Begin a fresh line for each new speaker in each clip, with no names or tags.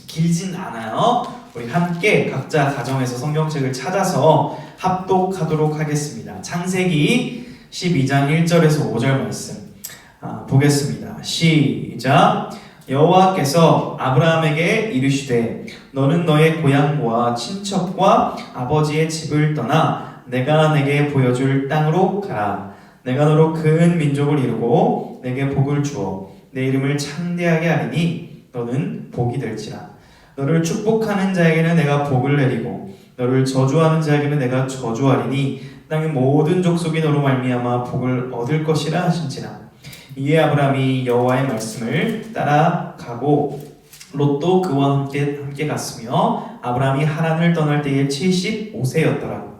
길진 않아요. 우리 함께 각자 가정에서 성경책을 찾아서 합독하도록 하겠습니다. 창세기 12장 1절에서 5절 말씀 보겠습니다. 시작. 여호와께서 아브라함에게 이르시되 너는 너의 고향과 친척과 아버지의 집을 떠나 내가 내게 보여줄 땅으로 가라. 내가 너로 큰 민족을 이루고 내게 복을 주어 내 이름을 창대하게 하리니 너는 복이 될지라. 너를 축복하는 자에게는 내가 복을 내리고 너를 저주하는 자에게는 내가 저주하리니 땅의 모든 족속이 너로 말미암아 복을 얻을 것이라 하신지라. 이에 아브라함이 여호와의 말씀을 따라가고 롯도 그와 함께 갔으며 아브라함이 하란을 떠날 때에 75세였더라.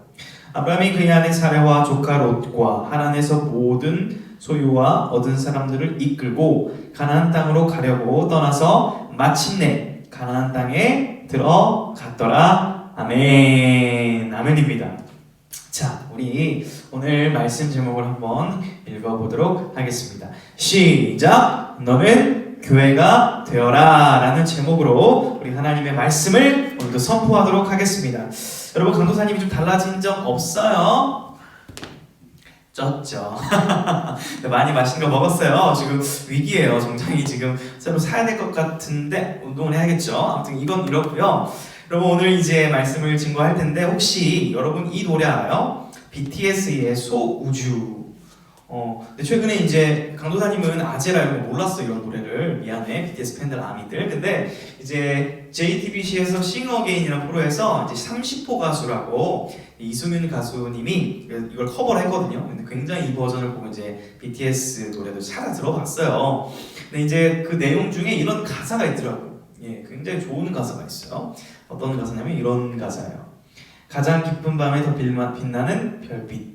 아브라함이 그의 아내 사레와 조카 롯과 하란에서 모든 소유와 얻은 사람들을 이끌고 가나안 땅으로 가려고 떠나서 마침내 가나안 땅에 들어갔더라. 아멘. 아멘입니다. 자, 우리 오늘 말씀 제목을 한번 읽어보도록 하겠습니다. 시작! 너는 교회가 되어라 라는 제목으로 우리 하나님의 말씀을 오늘도 선포하도록 하겠습니다. 여러분, 강도사님이 좀 달라진 점 없어요? 쪘죠? 많이 맛있는 거 먹었어요. 지금 위기예요. 정장이 지금 새로 사야 될 것 같은데 운동을 해야겠죠. 아무튼 이건 이렇고요. 여러분, 오늘 이제 말씀을 증거할 텐데 혹시 여러분 이 노래 알아요? BTS의 소우주. 근데 최근에 이제 강도사님은 아제라 이런 거 몰랐어. 이런 노래를. 미안해 BTS 팬들 아미들. 근데 이제 JTBC에서 싱어게인이라는 프로에서 이제 30호 가수라고 이수민 가수님이 이걸 커버를 했거든요. 근데 굉장히 이 버전을 보고 이제 BTS 노래도 찾아 들어봤어요. 근데 이제 그 내용 중에 이런 가사가 있더라고요. 예, 굉장히 좋은 가사가 있어요. 어떤 가사냐면 이런 가사예요. 가장 깊은 밤에 더 빛나는 별빛,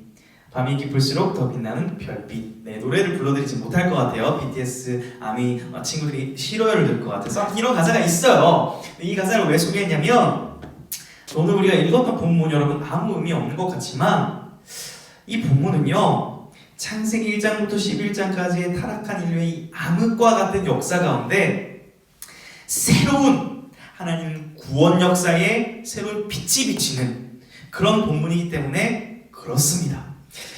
밤이 깊을수록 더 빛나는 별빛. 네, 노래를 불러드리지 못할 것 같아요. BTS 아미 친구들이 싫어요를 들을 것 같아서 이런 가사가 있어요. 이 가사를 왜 소개했냐면 오늘 우리가 읽었던 본문 여러분 아무 의미 없는 것 같지만 이 본문은요 창세기 1장부터 11장까지의 타락한 인류의 암흑과 같은 역사 가운데 새로운 하나님 구원 역사에 새로운 빛이 비치는 그런 본문이기 때문에 그렇습니다.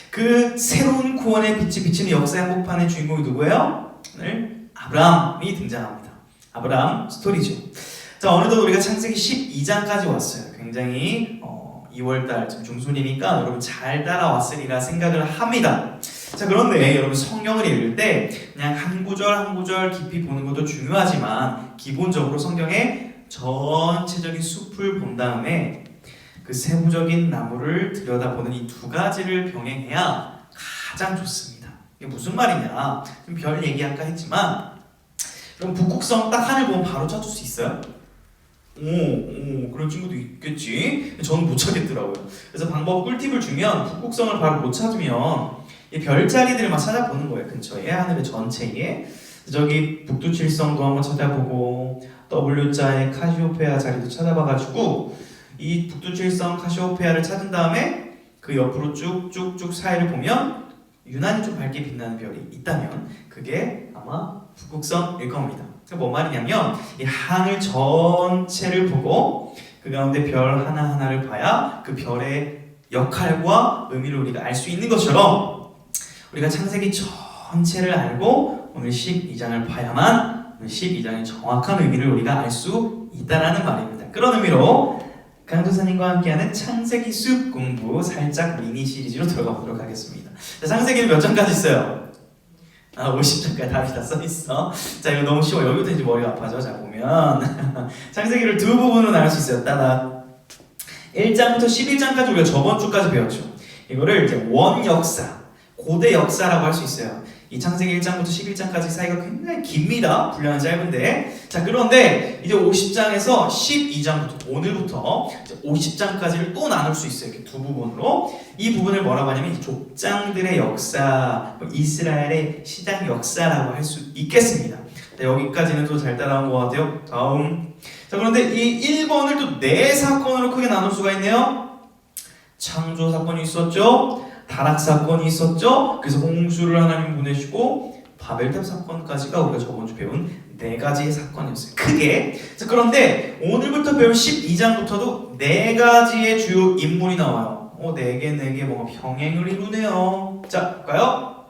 그 새로운 구원의 빛이 비치는 역사의 한복판의 주인공이 누구예요? 오늘 아브라함이 등장합니다. 아브라함 스토리죠. 자, 어느덧 우리가 창세기 12장까지 왔어요. 굉장히 2월달 지금 중순이니까 여러분 잘 따라왔으리라 생각을 합니다. 자, 그런데 여러분 성경을 읽을 때 그냥 한 구절 한 구절 깊이 보는 것도 중요하지만 기본적으로 성경의 전체적인 숲을 본 다음에 그 세부적인 나무를 들여다보는 이 두 가지를 병행해야 가장 좋습니다. 이게 무슨 말이냐? 좀 별 얘기 아까 했지만 그럼 북극성 딱 하늘 보면 바로 찾을 수 있어요? 그런 친구도 있겠지. 저는 못 찾겠더라고요. 그래서 방법 꿀팁을 주면 북극성을 바로 못 찾으면 이 별자리들을 막 찾아보는 거예요. 근처에 하늘의 전체에. 저기 북두칠성도 한번 찾아보고 W자의 카시오페아 자리도 찾아봐가지고 이 북두칠성 카시오페아를 찾은 다음에 그 옆으로 쭉쭉쭉 사이를 보면 유난히 좀 밝게 빛나는 별이 있다면 그게 아마 북극성일 겁니다. 뭔 말이냐면 이 하늘 전체를 보고 그 가운데 별 하나하나를 봐야 그 별의 역할과 의미를 우리가 알 수 있는 것처럼 우리가 창세기 전체를 알고 오늘 12장을 봐야만 오늘 12장의 정확한 의미를 우리가 알 수 있다는 말입니다. 그런 의미로 강도사님과 함께하는 창세기 숲 공부 살짝 미니 시리즈로 들어가 보도록 하겠습니다. 자, 창세기는 몇 장까지 있어요? 50장까지 답이 다 써있어. 자, 이거 너무 쉬워. 여기부터 이제 머리가 아파져. 자, 보면 창세기를 두 부분으로 나눌 수 있어요. 따다 1장부터 11장까지 우리가 저번 주까지 배웠죠. 이거를 이제 원역사, 고대 역사라고 할 수 있어요. 이 창세기 1장부터 11장까지 사이가 굉장히 깁니다. 분량은 짧은데. 자, 그런데 이제 50장에서 12장부터 오늘부터 이제 50장까지를 또 나눌 수 있어요. 이렇게 두 부분으로. 이 부분을 뭐라고 하냐면 족장들의 역사, 이스라엘의 시장 역사라고 할 수 있겠습니다. 자, 여기까지는 또 잘 따라온 것 같아요. 다음. 자, 그런데 이 1번을 또 4사건으로 크게 나눌 수가 있네요. 창조 사건이 있었죠. 타락 사건이 있었죠. 그래서 홍수를 하나님 보내시고 바벨탑 사건까지가 우리가 저번 주 배운 네 가지의 사건이었어요. 크게. 자, 그런데 오늘부터 배울 12장부터도 네 가지의 주요 인물이 나와요. 네 개 뭔가 병행을 이루네요. 자, 볼까요?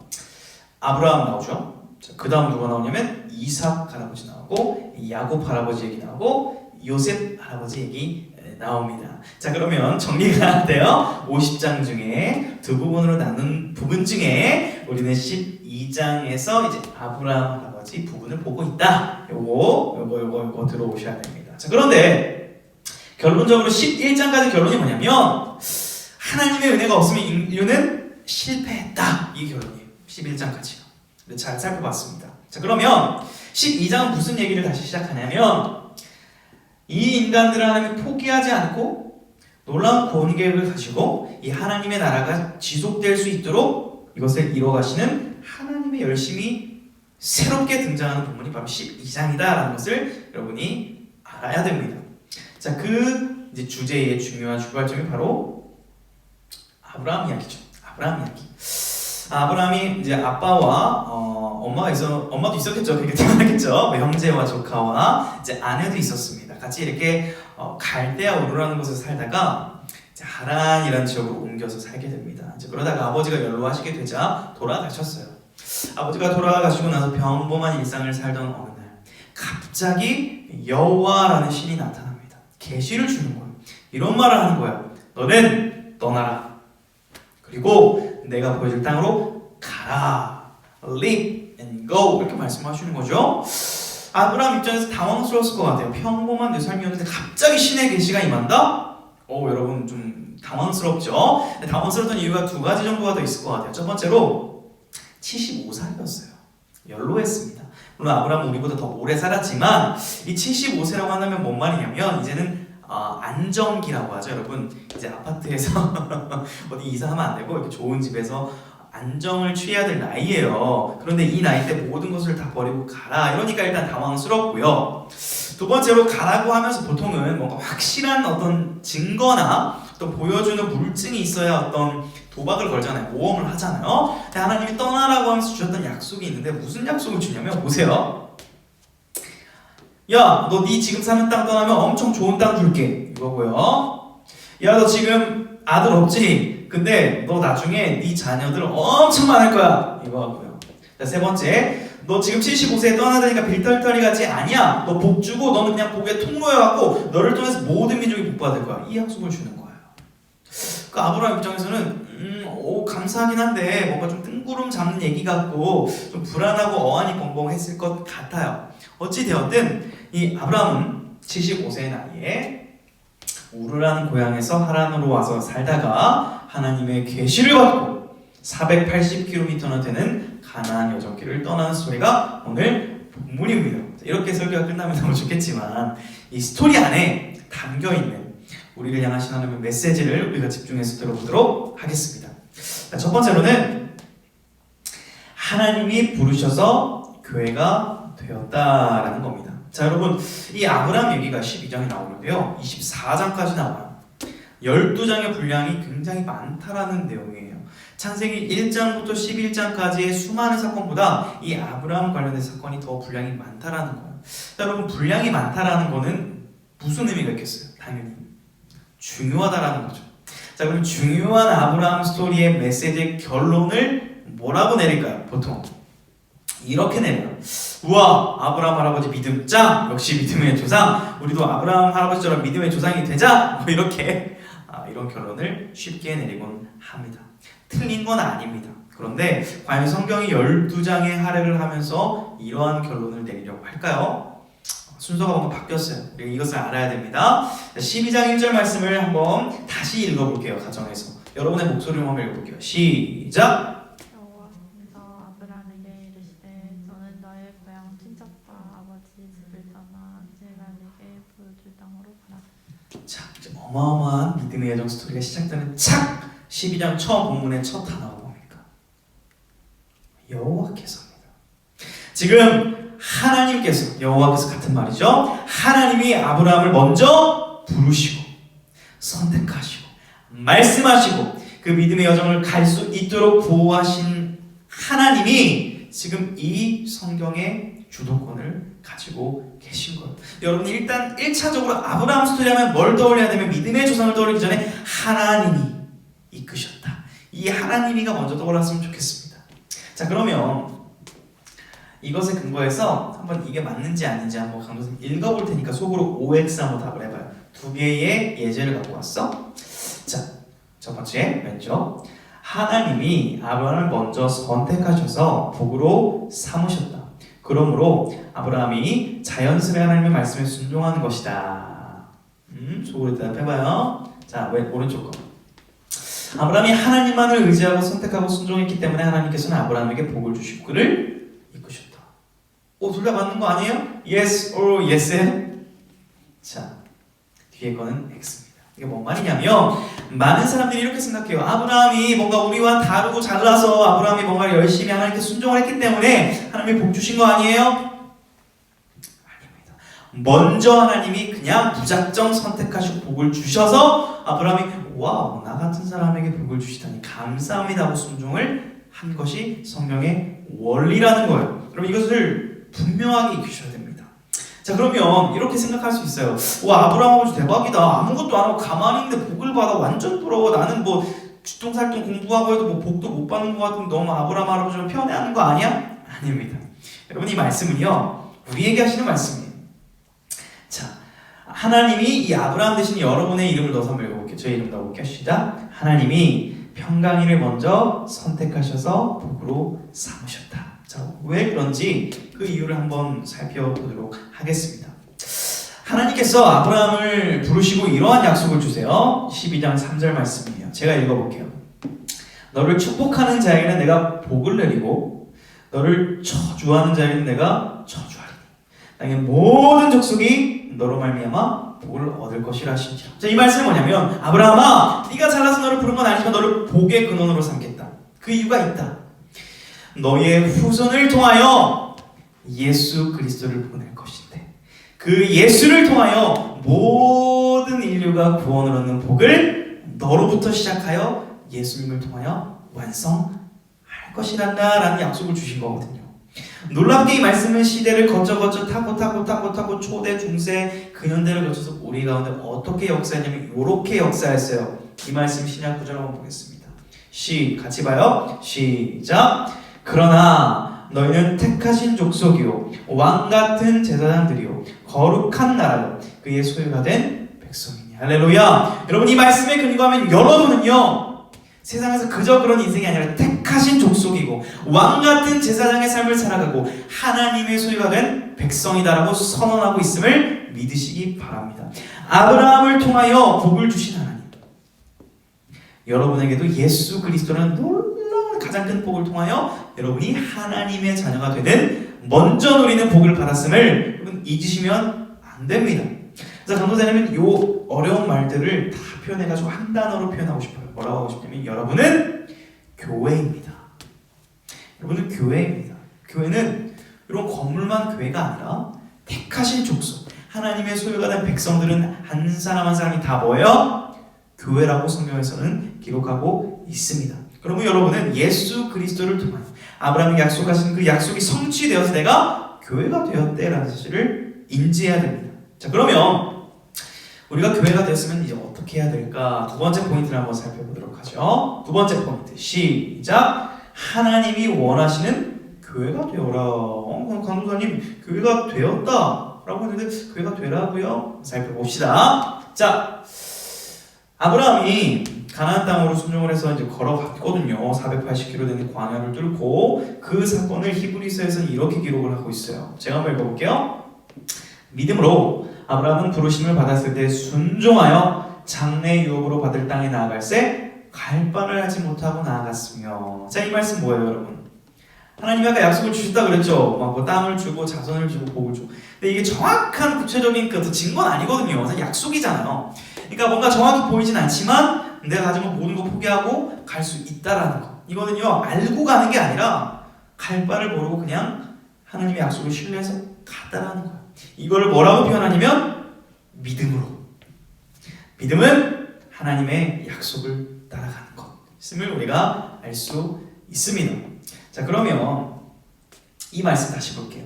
아브라함 나오죠. 자, 그 다음 누가 나오냐면 이삭 할아버지 나오고 야곱 할아버지 얘기 나오고 요셉 할아버지 얘기 나옵니다. 자, 그러면 정리가 돼요. 50장 중에 두 부분으로 나눈 부분 중에 우리는 12장에서 이제 아브라함 할아버지 부분을 보고 있다. 요거 들어오셔야 됩니다. 자, 그런데 결론적으로 11장까지 결론이 뭐냐면 하나님의 은혜가 없으면 인류는 실패했다. 이게 결론이에요. 11장까지요. 잘 살펴봤습니다. 자, 그러면 12장은 무슨 얘기를 다시 시작하냐면 이 인간들을 하나님이 포기하지 않고 놀라운 구원 계획을 가지고 이 하나님의 나라가 지속될 수 있도록 이것을 이뤄가시는 하나님의 열심이 새롭게 등장하는 부분이 바로 12장이다라는 것을 여러분이 알아야 됩니다. 자, 그 이제 주제의 중요한 출발점이 바로 아브라함 이야기죠. 아브라함 이야기. 아브라함이 이제 아빠와 엄마도 있었겠죠. 그렇게 태어났겠죠. 형제와 조카와 이제 아내도 있었습니다. 같이 이렇게 갈대아 우르라는 곳에 살다가 이제 하란이라는 지역으로 옮겨서 살게 됩니다. 이제 그러다가 아버지가 연로하시게 되자 돌아가셨어요. 아버지가 돌아가시고 나서 평범한 일상을 살던 어느 날 갑자기 여호와라는 신이 나타납니다. 계시를 주는 거예요. 이런 말을 하는 거예요. 너는 떠나라. 그리고 내가 보여줄 땅으로 가라. Leave and go. 이렇게 말씀하시는 거죠. 아브라함 입장에서 당황스러웠을 것 같아요. 평범한 내 삶이었는데 갑자기 신의 계시가 임한다? 여러분 좀 당황스럽죠? 당황스러웠던 이유가 두 가지 정도가 더 있을 것 같아요. 첫 번째로 75살이었어요. 연로했습니다. 물론 아브라함은 우리보다 더 오래 살았지만 이 75세라고 한다면 뭔 말이냐면 이제는 안정기라고 하죠. 여러분 이제 아파트에서 어디 이사하면 안 되고 이렇게 좋은 집에서 안정을 취해야 될 나이예요. 그런데 이 나이 때 모든 것을 다 버리고 가라. 이러니까 일단 당황스럽고요. 두 번째로 가라고 하면서 보통은 뭔가 확실한 어떤 증거나 또 보여주는 물증이 있어야 어떤 도박을 걸잖아요. 모험을 하잖아요. 근데 하나님이 떠나라고 하면서 주셨던 약속이 있는데 무슨 약속을 주냐면 보세요. 야, 너 네 지금 사는 땅 떠나면 엄청 좋은 땅 줄게. 이거고요. 야, 너 지금 아들 없지? 근데 너 나중에 네 자녀들 엄청 많을 거야. 이거 하고요. 자, 세 번째, 너 지금 75세에 떠나다니까 빌떨터리 같지? 아니야. 너 복 주고 너는 그냥 복의 통로여갖고 너를 통해서 모든 민족이 복받을 거야. 이 약속을 주는 거예요. 그 아브라함 입장에서는 감사하긴 한데 뭔가 좀 뜬구름 잡는 얘기 같고 좀 불안하고 어안이 벙벙했을 것 같아요. 어찌 되었든 이 아브라함은 75세의 나이에 우르라는 고향에서 하란으로 와서 살다가 하나님의 계시를 받고 480km나 되는 가나안 여정길을 떠나는 스토리가 오늘 본문입니다. 이렇게 설교가 끝나면 너무 좋겠지만 이 스토리 안에 담겨있는 우리를 향하신 하나님의 메시지를 우리가 집중해서 들어보도록 하겠습니다. 첫 번째로는 하나님이 부르셔서 교회가 되었다라는 겁니다. 자, 여러분 이 아브라함 얘기가 12장에 나오는데요 24장까지 나와요. 12장의 분량이 굉장히 많다라는 내용이에요. 창세기 1장부터 11장까지의 수많은 사건보다 이 아브라함 관련된 사건이 더 분량이 많다라는 거예요. 자, 여러분 분량이 많다라는 거는 무슨 의미가 있겠어요? 당연히 중요하다라는 거죠. 자, 그럼 중요한 아브라함 스토리의 메시지의 결론을 뭐라고 내릴까요? 보통 이렇게 내려요. 우와, 아브라함 할아버지 믿음 짱! 역시 믿음의 조상. 우리도 아브라함 할아버지처럼 믿음의 조상이 되자! 뭐 이렇게 이런 결론을 쉽게 내리곤 합니다. 틀린 건 아닙니다. 그런데 과연 성경이 12장의 할애를 하면서 이러한 결론을 내리려고 할까요? 순서가 뭔가 바뀌었어요. 이것을 알아야 됩니다. 12장 1절 말씀을 한번 다시 읽어볼게요. 가정에서 여러분의 목소리로 한번 읽어볼게요. 시작!
여호와께서 아브라함에게 이르시되 너는 너의 고향 친척과 아버지 집을 떠나 제가 네게 보여줄 땅으로 가라.
자, 이제 어마어마한 믿음의 여정 스토리가 시작되는 착! 12장 처음 본문의 첫 단어가 뭡니까? 여호와께서입니다. 지금 하나님께서, 여호와께서 같은 말이죠. 하나님이 아브라함을 먼저 부르시고 선택하시고 말씀하시고 그 믿음의 여정을 갈 수 있도록 보호하신 하나님이 지금 이 성경의 주도권을 가지고 계신 거예요. 여러분 일단 1차적으로 아브라함 스토리 하면 뭘 떠올려야 되면 믿음의 조상을 떠올리기 전에 하나님이 이끄셨다. 이 하나님이가 먼저 떠올랐으면 좋겠습니다. 자, 그러면 이것에 근거해서 한번 이게 맞는지 아닌지 한번 강도님 읽어볼 테니까 속으로 OX 한번 답을 해봐요. 두 개의 예제를 갖고 왔어. 자, 첫 번째 왼쪽. 하나님이 아브라함을 먼저 선택하셔서 복으로 삼으셨다. 그러므로 아브라함이 자연스레 하나님의 말씀에 순종하는 것이다. 속으로 대답해봐요. 자, 왜 오른쪽 거. 아브라함이 하나님만을 의지하고 선택하고 순종했기 때문에 하나님께서는 아브라함에게 복을 주시고 그를 이끄셨다. 둘 다 맞는 거 아니에요? Yes or yes예요? 자, 뒤에 거는 X입니다. 이게 뭔 말이냐면 많은 사람들이 이렇게 생각해요. 아브라함이 뭔가 우리와 다르고 잘나서 아브라함이 뭔가 열심히 하나님께 순종을 했기 때문에 하나님이 복 주신 거 아니에요? 아닙니다. 먼저 하나님이 그냥 무작정 선택하시고 복을 주셔서 아브라함이 와우, 나 같은 사람에게 복을 주시다니 감사합니다 하고 순종을 한 것이 성경의 원리라는 거예요. 여러분 이것을 분명하게 익히셔야 됩니다. 자, 그러면 이렇게 생각할 수 있어요. 와, 아브라함 아버지 대박이다. 아무것도 안 하고 가만히 있는데 복을 받아. 완전 부러워. 나는 뭐 쥐똥살똥 공부하고 해도 뭐 복도 못 받는 것 같으면 너무 아브라함 할아버지를 편애하는 거 아니야? 아닙니다. 여러분 이 말씀은요 우리에게 하시는 말씀이에요. 자, 하나님이 이 아브라함 대신 여러분의 이름을 넣어서 한번 읽어볼게요. 저희 이름 넣어볼게요. 시작. 하나님이 평강이를 먼저 선택하셔서 복으로 삼으셨다. 자, 왜 그런지 그 이유를 한번 살펴보도록 하겠습니다. 하나님께서 아브라함을 부르시고 이러한 약속을 주세요. 12장 3절 말씀이에요. 제가 읽어볼게요. 너를 축복하는 자에게는 내가 복을 내리고 너를 저주하는 자에게는 내가 저주하리니 땅의 모든 족속이 너로 말미암아 복을 얻을 것이라 하시니라. 자, 이 말씀은 뭐냐면 아브라함아, 네가 잘나서 너를 부른 건 아니지만 너를 복의 근원으로 삼겠다. 그 이유가 있다. 너의 후손을 통하여 예수 그리스도를 보낼 것인데 그 예수를 통하여 모든 인류가 구원을 얻는 복을 너로부터 시작하여 예수님을 통하여 완성할 것이란다 라는 약속을 주신 거거든요. 놀랍게 이 말씀은 시대를 거쳐 타고 초대, 중세, 근현대를 거쳐서 우리 가운데 어떻게 역사했냐면 이렇게 역사했어요. 이 말씀 신약 구절 한번 보겠습니다. 같이 봐요. 시작. 그러나 너희는 택하신 족속이요 왕같은 제사장들이요 거룩한 나라요 그의 소유가 된 백성이니. 할렐루야. 여러분 이 말씀에 근거하면 여러분은요 세상에서 그저 그런 인생이 아니라 택하신 족속이고 왕같은 제사장의 삶을 살아가고 하나님의 소유가 된 백성이다라고 선언하고 있음을 믿으시기 바랍니다. 아브라함을 통하여 복을 주신 하나님, 여러분에게도 예수 그리스도라는 놀라운 가장 큰 복을 통하여 여러분이 하나님의 자녀가 되는 먼저 누리는 복을 받았음을 여러분 잊으시면 안 됩니다. 그래서 강도사님은 요 어려운 말들을 다 표현해가지고 한 단어로 표현하고 싶어요. 뭐라고 하고 싶냐면 여러분은 교회입니다. 여러분은 교회입니다. 교회는 이런 건물만 교회가 아니라 택하신 족속, 하나님의 소유가 된 백성들은 한 사람 한 사람이 다 뭐예요? 교회라고 성경에서는 기록하고 있습니다. 그러면 여러분은 예수 그리스도를 통하여 아브라함이 약속하신 그 약속이 성취되어서 내가 교회가 되었대라는 사실을 인지해야 됩니다. 자, 그러면 우리가 교회가 되었으면 이제 어떻게 해야 될까? 두 번째 포인트를 한번 살펴보도록 하죠. 두 번째 포인트 시작. 하나님이 원하시는 교회가 되어라. 강도사님 교회가 되었다 라고 했는데 교회가 되라고요? 살펴봅시다. 자, 아브라함이 가나안 땅으로 순종을 해서 이제 걸어갔거든요. 480km 되는 광야를 뚫고 그 사건을 히브리서에서는 이렇게 기록을 하고 있어요. 제가 한번 읽어볼게요. 믿음으로 아브라함은 부르심을 받았을 때 순종하여 장래 유업으로 받을 땅에 나아갈새 갈 바를 하지 못하고 나아갔으며. 자, 이 말씀 뭐예요, 여러분? 하나님이 아까 약속을 주셨다 그랬죠. 막 뭐 땅을 주고 자손을 주고 복을 주고. 근데 이게 정확한 구체적인 그 증거는 아니거든요. 사실 약속이잖아요. 그러니까 뭔가 정확히 보이진 않지만 내가 가진 거 모든 거 포기하고 갈 수 있다라는 거. 이거는요 알고 가는 게 아니라 갈 바를 모르고 그냥 하나님의 약속을 신뢰해서 가다라는 거예요. 이거를 뭐라고 표현하냐면 믿음으로. 믿음은 하나님의 약속을 따라가는 것임을 우리가 알 수 있습니다. 자, 그러면 이 말씀 다시 볼게요.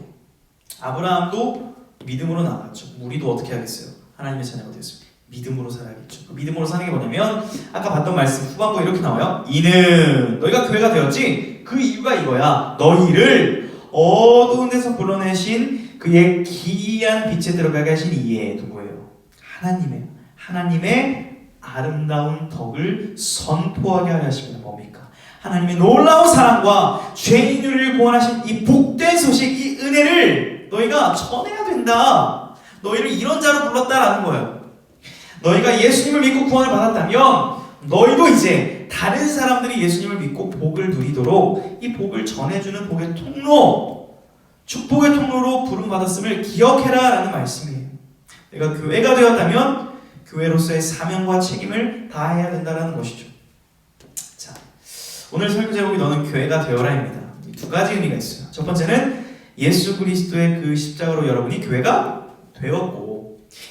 아브라함도 믿음으로 나갔죠. 우리도 어떻게 하겠어요? 하나님의 자녀가 되었습니다. 믿음으로 살아야겠죠. 믿음으로 사는 게 뭐냐면 아까 봤던 말씀 후반부에 이렇게 나와요. 이는 너희가 교회가 되었지. 그 이유가 이거야. 너희를 어두운 데서 불러내신 그의 기이한 빛에 들어가게 하신 이에 누구예요? 하나님의 아름다운 덕을 선포하게 하려 하십니다. 뭡니까? 하나님의 놀라운 사랑과 죄인들을 구원하신 이 복된 소식, 이 은혜를 너희가 전해야 된다. 너희를 이런 자로 불렀다라는 거예요. 너희가 예수님을 믿고 구원을 받았다면 너희도 이제 다른 사람들이 예수님을 믿고 복을 누리도록 이 복을 전해주는 복의 통로, 축복의 통로로 부름받았음을 기억해라 라는 말씀이에요. 내가 교회가 되었다면 교회로서의 사명과 책임을 다해야 된다는 것이죠. 자, 오늘 설교 제목이 너는 교회가 되어라입니다. 이 두 가지 의미가 있어요. 첫 번째는 예수 그리스도의 그 십자가로 여러분이 교회가 되었고,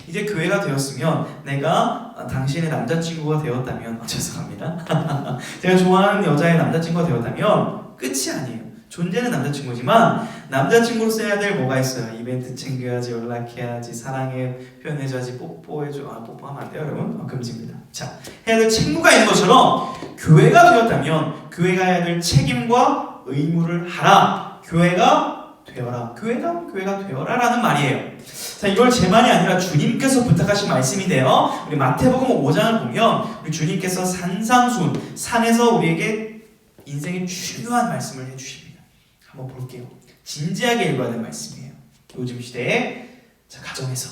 이제 교회가 되었으면 내가 당신의 남자친구가 되었다면 죄송합니다. 제가 좋아하는 여자의 남자친구가 되었다면 끝이 아니에요. 존재는 남자친구지만 남자친구로서 해야 될 뭐가 있어요? 이벤트 챙겨야지, 연락해야지, 사랑해 표현해줘야지, 뽀뽀해줘. 뽀뽀하면 안 돼요 여러분? 금지입니다. 자, 해야 될 책무가 있는 것처럼 교회가 되었다면 교회가 해야 될 책임과 의무를 하라. 교회가 되어라. 교회가 되어라 라는 말이에요. 자, 이걸 제 말이 아니라 주님께서 부탁하신 말씀인데요. 우리 마태복음 5장을 보면 우리 주님께서 산상수훈, 산에서 우리에게 인생의 중요한 말씀을 해주십니다. 한번 볼게요. 진지하게 읽어야 될 말씀이에요. 요즘 시대에 자, 가정에서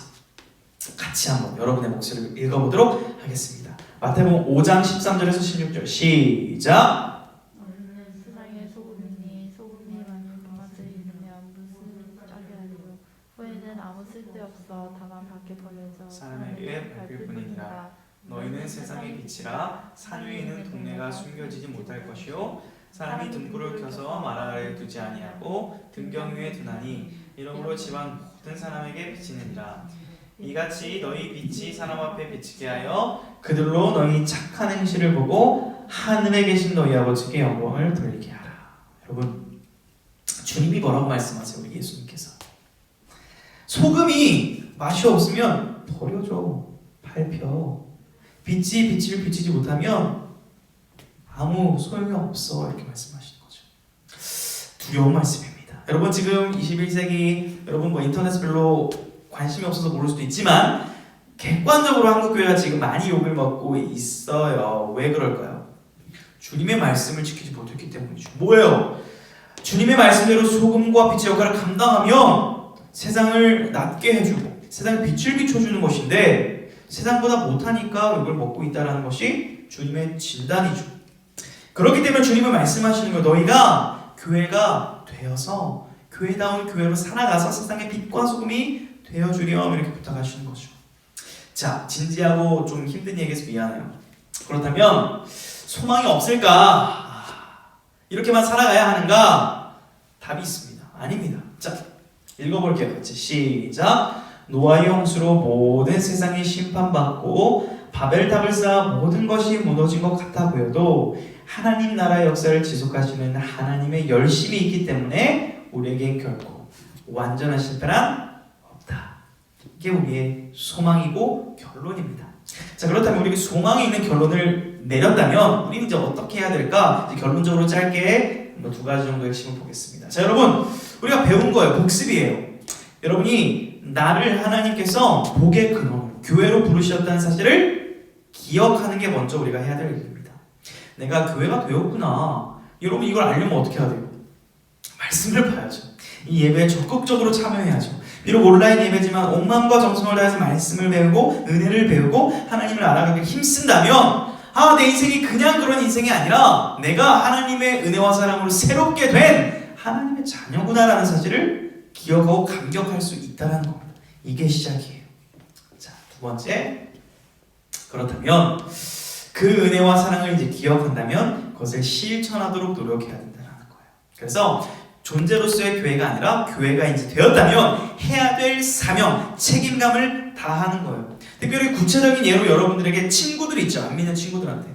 같이 한번 여러분의 목소리를 읽어보도록 하겠습니다. 마태복음 5장 13절에서 16절 시작.
너희는 세상의 소금이니 소금이 만일 맛을 잃으면 무슨 짜게 하리요. 후에는 아무 쓸데없어 다만 밖에 버려져
사람에게 밟힐 뿐이니라. 너희는 세상의 빛이라. 산 위에 있는 동네가 숨겨지지 못할 것이요 사람이 등불을 켜서 말 아래에 두지 아니하고 등경 위에 두나니 이러므로 집안 모든 사람에게 비치느니라. 이같이 너희 빛이 사람 앞에 비치게 하여 그들로 너희 착한 행실을 보고 하늘에 계신 너희 아버지께 영광을 돌리게 하라. 여러분, 주님이 뭐라고 말씀하세요? 우리 예수님께서 소금이 맛이 없으면 버려줘, 밟혀. 빛이 빛을 비치지 못하면 아무 소용이 없어, 이렇게 말씀하시는 거죠. 두려운 말씀입니다. 여러분, 지금 21세기 여러분 인터넷 별로 관심이 없어서 모를 수도 있지만 객관적으로 한국교회가 지금 많이 욕을 먹고 있어요. 왜 그럴까요? 주님의 말씀을 지키지 못했기 때문이죠. 뭐예요? 주님의 말씀대로 소금과 빛의 역할을 감당하면 세상을 낫게 해주고 세상에 빛을 비춰주는 것인데 세상보다 못하니까 욕을 먹고 있다는 것이 주님의 진단이죠. 그렇기 때문에 주님은 말씀하시는 거예요. 너희가 교회가 되어서 교회다운 교회로 살아가서 세상의 빛과 소금이 되어주렴, 이렇게 부탁하시는 거죠. 자, 진지하고 좀 힘든 얘기해서 미안해요. 그렇다면 소망이 없을까? 이렇게만 살아가야 하는가? 답이 있습니다. 아닙니다. 자, 읽어볼게요. 같이 시작. 노아의 홍수로 모든 세상이 심판받고 바벨탑을 쌓아 모든 것이 무너진 것 같아 보여도 하나님 나라의 역사를 지속하시는 하나님의 열심이 있기 때문에 우리에게 결코 완전한 실패란 없다. 이게 우리의 소망이고 결론입니다. 자, 그렇다면 우리에게 소망이 있는 결론을 내렸다면 우리는 이제 어떻게 해야 될까? 이제 결론적으로 짧게 두 가지 정도 핵심을 보겠습니다. 자, 여러분, 우리가 배운 거예요. 복습이에요. 여러분이 나를 하나님께서 복의 근원으로 교회로 부르셨다는 사실을 기억하는 게 먼저 우리가 해야 될 일입니다. 내가 교회가 되었구나. 여러분, 이걸 알려면 어떻게 해야 돼요? 말씀을 봐야죠. 이 예배에 적극적으로 참여해야죠. 비록 온라인 예배지만 온 마음과 정성을 다해서 말씀을 배우고 은혜를 배우고 하나님을 알아가기 힘쓴다면 내 인생이 그냥 그런 인생이 아니라 내가 하나님의 은혜와 사랑으로 새롭게 된 하나님의 자녀구나라는 사실을 기억하고 감격할 수 있다는 겁니다. 이게 시작이에요. 자, 두 번째, 그렇다면 그 은혜와 사랑을 이제 기억한다면 그것을 실천하도록 노력해야 된다는 거예요. 그래서 존재로서의 교회가 아니라 교회가 이제 되었다면 해야 될 사명, 책임감을 다하는 거예요. 특별히 구체적인 예로 여러분들에게 친구들 있죠. 안 믿는 친구들한테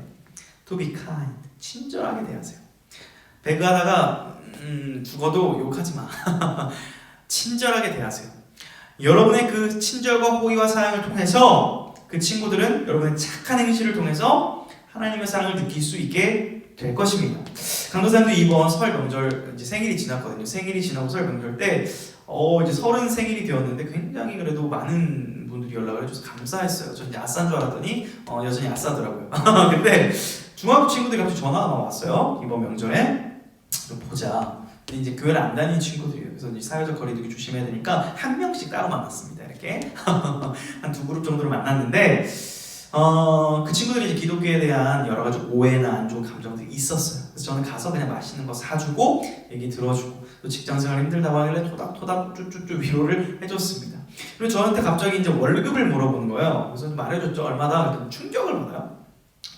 To be kind, 친절하게 대하세요. 배그하다가 죽어도 욕하지 마. 친절하게 대하세요. 여러분의 그 친절과 호의와 사랑을 통해서 그 친구들은 여러분의 착한 행실을 통해서 하나님의 사랑을 느낄 수 있게 될 것입니다. 강도사님도 이번 설 명절 이제 생일이 지났거든요. 생일이 지나고 설 명절 때 이제 30 생일이 되었는데 굉장히 그래도 많은 분들이 연락을 해줘서 감사했어요. 전 이제 아싸인 줄 알았더니 여전히 아싸더라고요. 근데 중학교 친구들이 갑자기 전화가 왔어요. 이번 명절에 좀 보자. 근데 이제 교회를 안 다니는 친구들이에요. 그래서 이제 사회적 거리두기 조심해야 되니까 한 명씩 따로 만났습니다. 이렇게 한 두 그룹 정도를 만났는데 그 친구들이 이제 기독교에 대한 여러 가지 오해나 안 좋은 감정들이 있었어요. 그래서 저는 가서 그냥 맛있는 거 사주고 얘기 들어주고 또 직장생활 힘들다고 하길래 토닥토닥 쭈쭈쭈 위로를 해줬습니다. 그리고 저한테 갑자기 이제 월급을 물어보는 거예요. 그래서 말해줬죠. 얼마다? 그랬더니 충격을 받아요.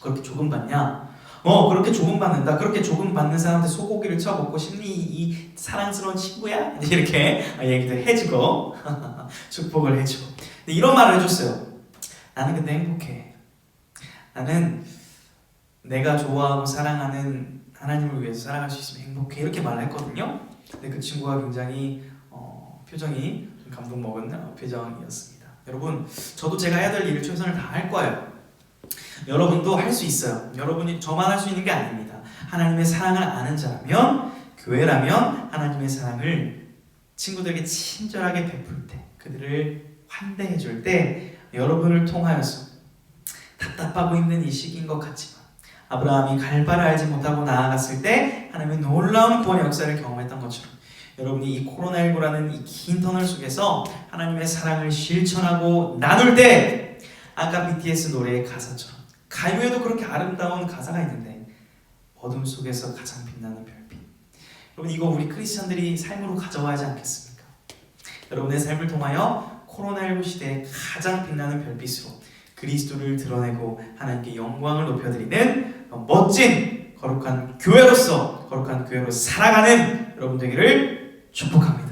그렇게 조금 받냐? 그렇게 조금 받는다. 그렇게 조금 받는 사람한테 소고기를 쳐먹고 싶니? 이 사랑스러운 친구야? 이렇게 얘기도 해주고 축복을 해주고. 근데 이런 말을 해줬어요. 나는 근데 행복해. 나는 내가 좋아하고 사랑하는 하나님을 위해서 살아갈 수 있으면 행복해. 이렇게 말을 했거든요. 근데 그 친구가 굉장히 표정이 좀 감동 먹은 표정이었습니다. 여러분, 저도 제가 해야 될 일을 최선을 다할 거예요. 여러분도 할 수 있어요. 여러분이 저만 할 수 있는 게 아닙니다. 하나님의 사랑을 아는 자라면, 교회라면 하나님의 사랑을 친구들에게 친절하게 베풀 때, 그들을 환대해 줄 때 여러분을 통하여서 답답하고 힘든 이 시기인 것 같지만 아브라함이 갈바를 알지 못하고 나아갔을 때 하나님의 놀라운 구원의 역사를 경험했던 것처럼 여러분이 이 코로나19라는 이 긴 터널 속에서 하나님의 사랑을 실천하고 나눌 때 아까 BTS 노래의 가사처럼 가요에도 그렇게 아름다운 가사가 있는데 어둠 속에서 가장 빛나는 별빛. 여러분 이거 우리 크리스천들이 삶으로 가져와야 하지 않겠습니까? 여러분의 삶을 통하여 코로나19 시대에 가장 빛나는 별빛으로 그리스도를 드러내고 하나님께 영광을 높여드리는 멋진 거룩한 교회로 살아가는 여러분 되기를 축복합니다.